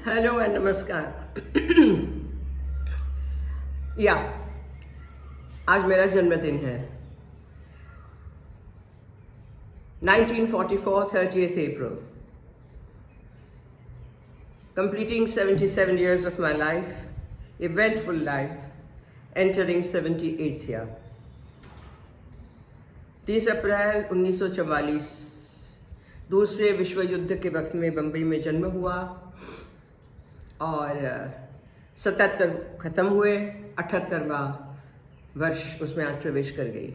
Hello and नमस्कार। या आज मेरा जन्मदिन है 1944 30th April, completing 77 years of my life, eventful life, entering 78th year। 30 अप्रैल 1944 दूसरे विश्व युद्ध के वक्त में बम्बई में जन्म हुआ और 77 ख़त्म हुए, 78वां वर्ष उसमें आज प्रवेश कर गई।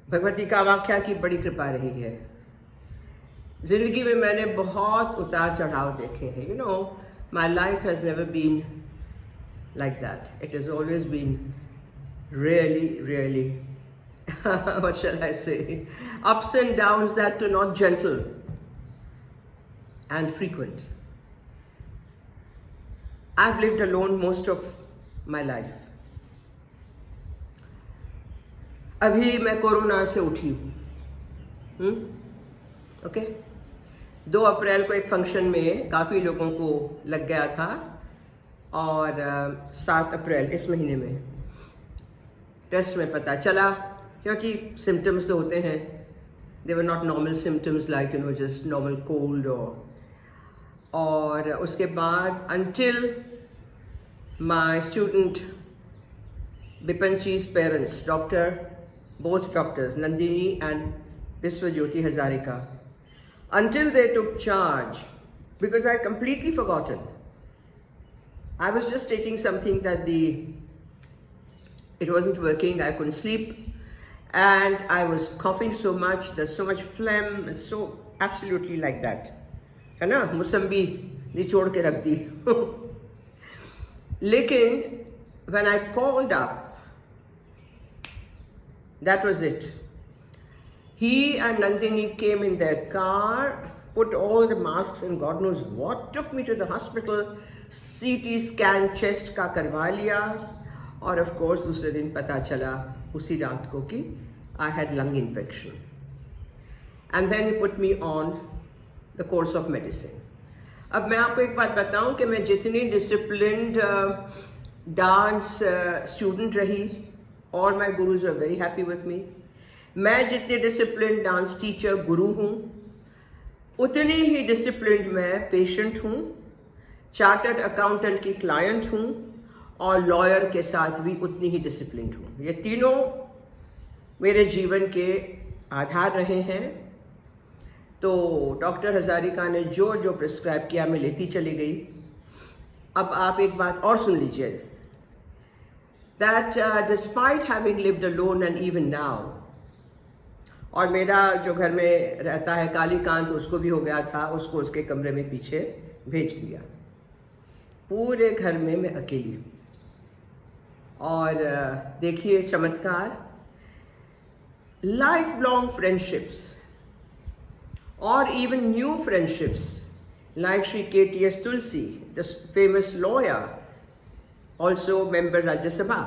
भगवती कामाख्या की बड़ी कृपा रही है। जिंदगी में मैंने बहुत उतार चढ़ाव देखे हैं। You know, my life has never been like that. It has always been really what shall I say, ups and downs that are not gentle and frequent. I've lived alone most of my life. अभी मैं corona से उठी हूँ। Okay, 2 अप्रैल को एक function में काफ़ी लोगों को लग गया था और 7 अप्रैल इस महीने में टेस्ट में पता चला, क्योंकि सिम्टम्स तो होते हैं, they were not normal symptoms like you know just normal cold. और उसके बाद until my student Bipanchi's parents, both doctors, Nandini and Biswajyoti Hazarika, until they took charge, because I had completely forgotten. I was just taking something that it wasn't working, I couldn't sleep, and I was coughing so much, there's so much phlegm, it's so absolutely like that, है ना, मुसम्बी निचोड़ के रख दी। लेकिन when I called up, that was it. He and Nandini came in their car, put all the masks and God knows what, took me to the hospital, CT scan chest का करवा लिया, और of course दूसरे दिन पता चला उसी रात को कि I had lung infection. And then he put me on the course of medicine. अब मैं आपको एक बात बताऊं कि मैं जितनी डिसिप्लिन्ड डांस स्टूडेंट रही, all my gurus were very happy with me, मैं जितनी डिसिप्लिन्ड डांस टीचर गुरु हूँ, उतनी ही डिसिप्लिन्ड मैं पेशेंट हूँ, चार्टर्ड अकाउंटेंट की क्लाइंट हूँ, और लॉयर के साथ भी उतनी ही डिसिप्लिन्ड हूँ। ये तीनों मेरे जीवन के आधार रहे हैं। तो डॉक्टर हजारिका ने जो जो प्रिस्क्राइब किया मैं लेती चली गई। अब आप एक बात और सुन लीजिए, that despite having lived alone and even now, और मेरा जो घर में रहता है कालीकांत, उसको भी हो गया था, उसको उसके कमरे में पीछे भेज दिया। पूरे घर में मैं अकेली हूँ। और देखिए चमत्कार, लाइफ लॉन्ग फ्रेंडशिप्स और even new friendships like Shri KTS Tulsi, the famous lawyer, also member Rajya Sabha,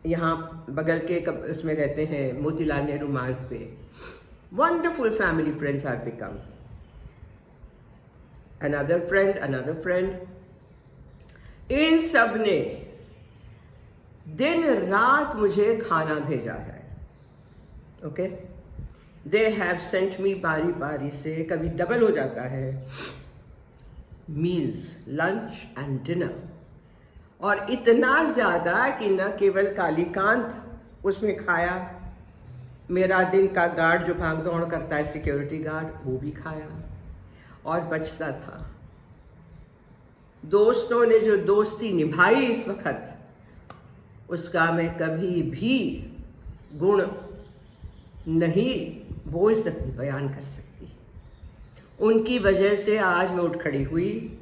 यहाँ बगल के इसमें रहते हैं मोतीलाल नेहरू मार्ग पे। Wonderful family friends have become. Another friend, इन सब ने दिन रात मुझे खाना भेजा है। Okay, they have sent me बारी बारी से, कभी डबल हो जाता है, मील्स, लंच एंड डिनर, और इतना ज़्यादा कि न केवल कालीकांत उसमें खाया, मेरा दिन का गार्ड जो भाग दौड़ करता है, सिक्योरिटी गार्ड, वो भी खाया, और बचता था। दोस्तों ने जो दोस्ती निभाई इस वक्त, उसका मैं कभी भी गुण नहीं बोल सकती, बयान कर सकती। उनकी वजह से आज मैं उठ खड़ी हुई,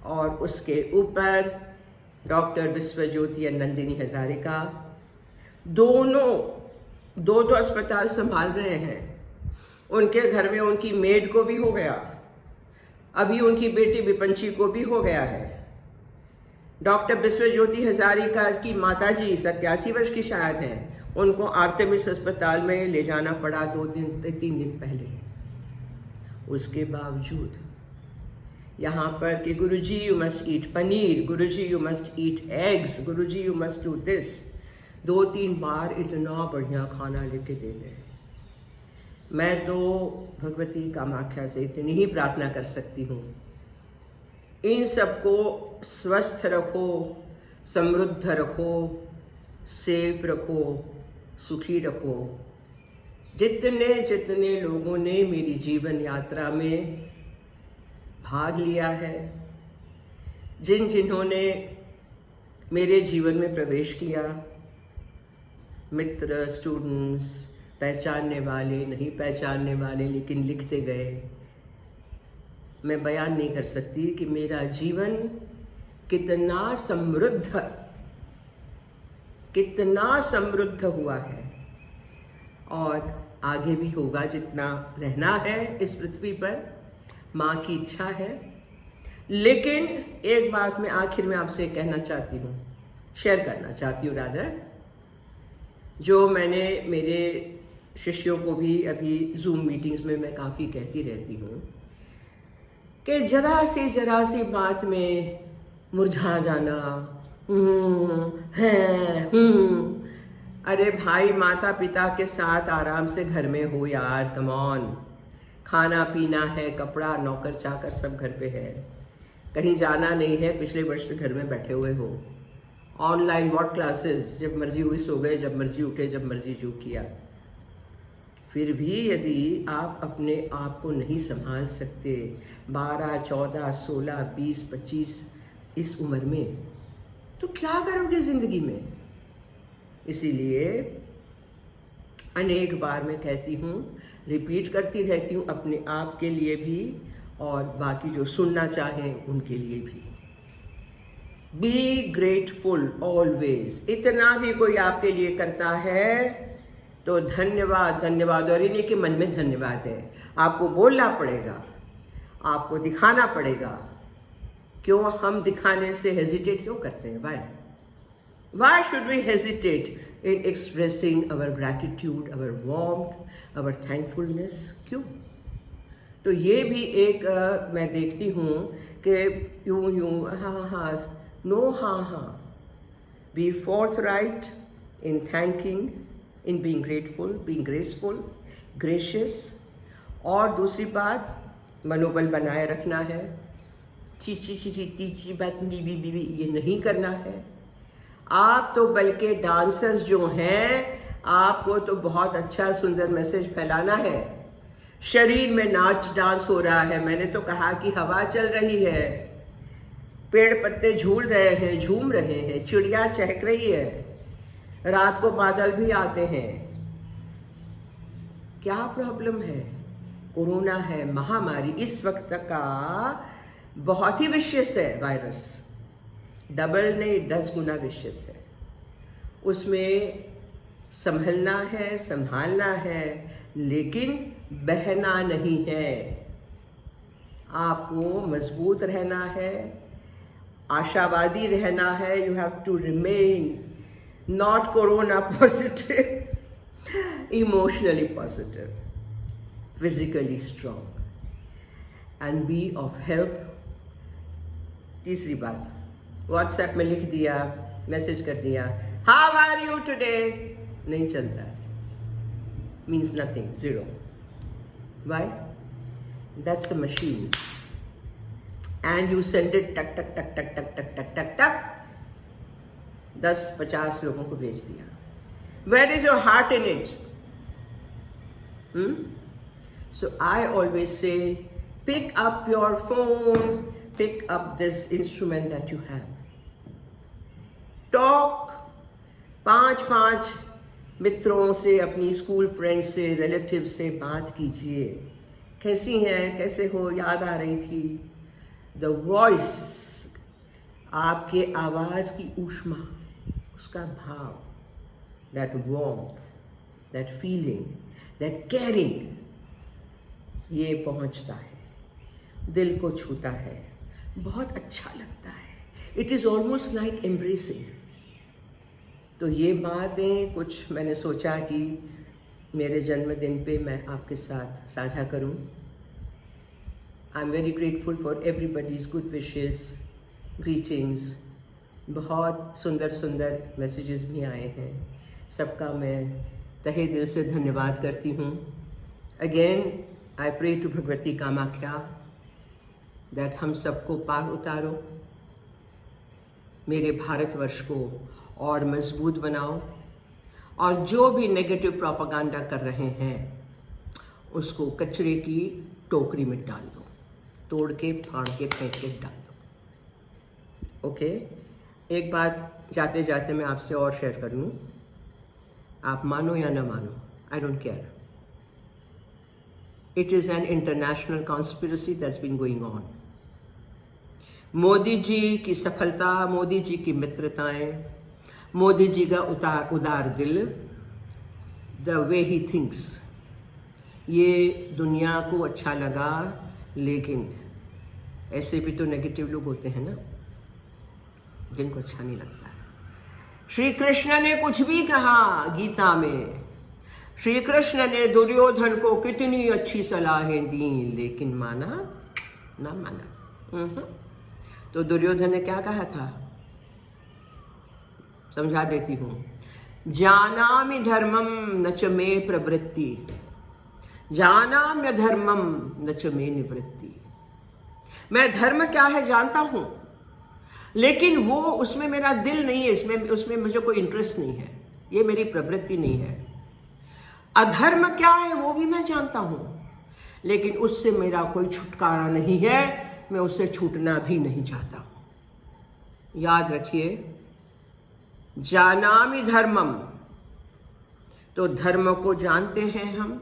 और उसके ऊपर डॉक्टर विश्वज्योति और नंदिनी हजारिका दोनों दो अस्पताल संभाल रहे हैं। उनके घर में उनकी मेड को भी हो गया, अभी उनकी बेटी बिपंची को भी हो गया है। डॉक्टर विश्वज्योति हजारिका की माताजी 87 वर्ष की शायद हैं, उनको आर्टेमिस अस्पताल में ले जाना पड़ा 2-3 दिन पहले। उसके बावजूद यहाँ पर कि Guruji you must eat paneer, Guruji you must eat eggs, Guruji you must do this, 2-3 बार इतना बढ़िया खाना लेके दे गए। मैं तो भगवती कामाख्या से इतनी ही प्रार्थना कर सकती हूँ, इन सबको स्वस्थ रखो, समृद्ध रखो, सेफ रखो, सुखी रखो। जितने जितने लोगों ने मेरी जीवन यात्रा में भाग लिया है, जिन्होंने मेरे जीवन में प्रवेश किया, मित्र, स्टूडेंट्स, पहचानने वाले, नहीं पहचानने वाले लेकिन लिखते गए, मैं बयान नहीं कर सकती कि मेरा जीवन कितना समृद्ध हुआ है और आगे भी होगा। जितना रहना है इस पृथ्वी पर, माँ की इच्छा है। लेकिन एक बात मैं आखिर में आपसे कहना चाहती हूँ, शेयर करना चाहती हूँ रादर, जो मैंने मेरे शिष्यों को भी अभी जूम मीटिंग्स में मैं काफ़ी कहती रहती हूँ कि जरा सी बात में मुरझा जाना अरे भाई, माता पिता के साथ आराम से घर में हो यार, कम ऑन। खाना पीना है, कपड़ा, नौकर चाकर सब घर पे है, कहीं जाना नहीं है, पिछले वर्ष से घर में बैठे हुए हो। ऑनलाइन व्हाट क्लासेस, जब मर्जी हुई सो गए, जब मर्जी उठे, जब मर्जी जो किया। फिर भी यदि आप अपने आप को नहीं संभाल सकते 12, 14, 16, 20, 25 इस उम्र में, तो क्या करोगे जिंदगी में? इसीलिए अनेक बार मैं कहती हूँ, रिपीट करती रहती हूँ अपने आप के लिए भी और बाकी जो सुनना चाहें उनके लिए भी। Be grateful always. इतना भी कोई आपके लिए करता है तो धन्यवाद, धन्यवाद। और इन्हीं के मन में धन्यवाद है। आपको बोलना पड़ेगा, आपको दिखाना पड़ेगा। क्यों हम दिखाने से हेजिटेट क्यों करते हैं? Why should we hesitate in expressing our gratitude, our warmth, our thankfulness? क्यों? तो ये भी एक मैं देखती हूँ कि यूं हाँ, नो हाँ, be forthright in thanking, in being grateful, being graceful, gracious। और दूसरी बात, मनोबल बनाए रखना है। तीची बात ये नहीं करना है। आप तो बल्कि डांसर्स जो हैं, आपको तो बहुत अच्छा सुंदर मैसेज फैलाना है। शरीर में नाच डांस हो रहा है। मैंने तो कहा कि हवा चल रही है, पेड़ पत्ते झूल रहे हैं, झूम रहे हैं, चिड़िया चहक रही है, रात को बादल भी आते हैं। क्या प्रॉब्लम है? कोरोना है, महामारी इस वक्त का बहुत ही विशेष है वायरस, डबल नहीं 10 गुना विशेष है। उसमें संभलना है, संभालना है, लेकिन बहना नहीं है। आपको मजबूत रहना है, आशावादी रहना है। You have to remain not corona positive, emotionally positive, physically strong and be of help. तीसरी बात, व्हाट्सएप में लिख दिया, मैसेज कर दिया, हाउ आर यू टुडे, नहीं चलता है, means nothing, zero. Why? That's a machine and you send it टक टक टक टक टक टक टक टक टक, 10-50 लोगों को भेज दिया। Where is your heart in it? So I always say, pick up your phone, pick up this instrument that you have. Talk 5 मित्रों से, अपनी स्कूल फ्रेंड्स से, रिलेटिव से बात कीजिए। कैसी हैं, कैसे हो, याद आ रही थी। द वॉइस, आपके आवाज़ की ऊष्मा, उसका भाव, that warmth, that feeling, that caring, ये पहुंचता है, दिल को छूता है, बहुत अच्छा लगता है। It is almost like embracing. तो ये बातें कुछ मैंने सोचा कि मेरे जन्मदिन पे मैं आपके साथ साझा करूं। I am very grateful for everybody's good wishes, greetings. बहुत सुंदर सुंदर मैसेजेस भी आए हैं, सबका मैं तहे दिल से धन्यवाद करती हूँ। Again I pray to Bhagwati Kamakhya that हम सबको पार उतारो, मेरे भारतवर्ष को और मजबूत बनाओ, और जो भी नेगेटिव प्रोपागेंडा कर रहे हैं उसको कचरे की टोकरी में डाल दो, तोड़ के फाड़ के फेंक के डाल दो। ओके, एक बात जाते जाते मैं आपसे और शेयर कर लूँ, आप मानो या ना मानो, I don't care, it is an international conspiracy that's been going on. Modi ji की सफलता, मोदी जी की मित्रताएं, मोदी जी का उदार दिल, द वे ही थिंक्स, ये दुनिया को अच्छा लगा। लेकिन ऐसे भी तो नेगेटिव लोग होते हैं ना, जिनको अच्छा नहीं लगता है। श्री कृष्ण ने कुछ भी कहा गीता में, श्री कृष्ण ने दुर्योधन को कितनी अच्छी सलाहें दी, लेकिन माना ना माना। तो दुर्योधन ने क्या कहा था, समझा देती हूँ। जानामि धर्मम न च मे प्रवृत्ति, जानाम्य धर्मम न च मे निवृत्ति। मैं धर्म क्या है जानता हूँ, लेकिन वो उसमें मेरा दिल नहीं है, उसमें मुझे कोई इंटरेस्ट नहीं है, ये मेरी प्रवृत्ति नहीं है। अधर्म क्या है वो भी मैं जानता हूँ, लेकिन उससे मेरा कोई छुटकारा नहीं है, मैं उससे छूटना भी नहीं चाहता। याद रखिए, जानामि धर्मम, तो धर्म को जानते हैं हम,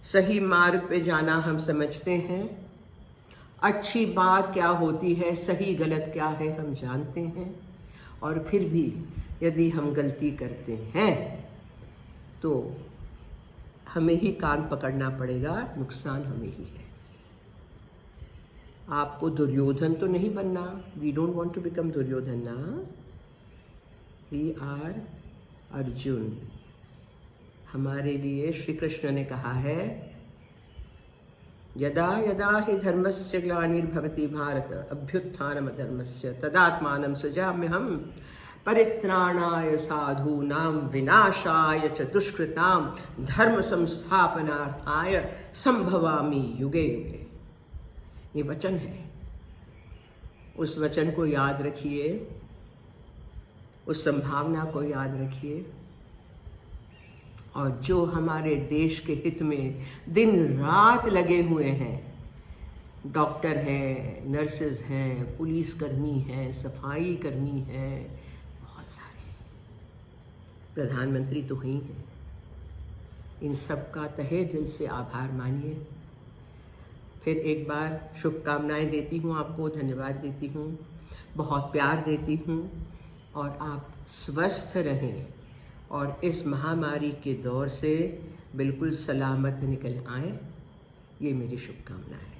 सही मार्ग पे जाना हम समझते हैं, अच्छी बात क्या होती है, सही गलत क्या है हम जानते हैं, और फिर भी यदि हम गलती करते हैं तो हमें ही कान पकड़ना पड़ेगा, नुकसान हमें ही है। आपको दुर्योधन तो नहीं बनना, we don't want to become Duryodhana ना, वी आर अर्जुन। हमारे लिए श्री कृष्ण ने कहा है, यदा यदा हि धर्मस्य ग्लानिर्भवति भारत अभ्युत्थानम धर्मस्य तदात्मानं सृजाम्यहम् परित्राणाय साधूनां विनाशाय च दुष्कृतां धर्म संस्थापनार्थाय संभवामि युगे युगे। ये वचन है, उस वचन को याद रखिए, उस संभावना को याद रखिए, और जो हमारे देश के हित में दिन रात लगे हुए हैं, डॉक्टर हैं, नर्सेज हैं, पुलिसकर्मी हैं, सफाई कर्मी हैं, बहुत सारे, प्रधानमंत्री तो ही हैं, इन सब का तहे दिल से आभार मानिए। फिर एक बार शुभकामनाएं देती हूँ आपको, धन्यवाद देती हूँ, बहुत प्यार देती हूँ, और आप स्वस्थ रहें और इस महामारी के दौर से बिल्कुल सलामत निकल आएं, ये मेरी शुभकामना है।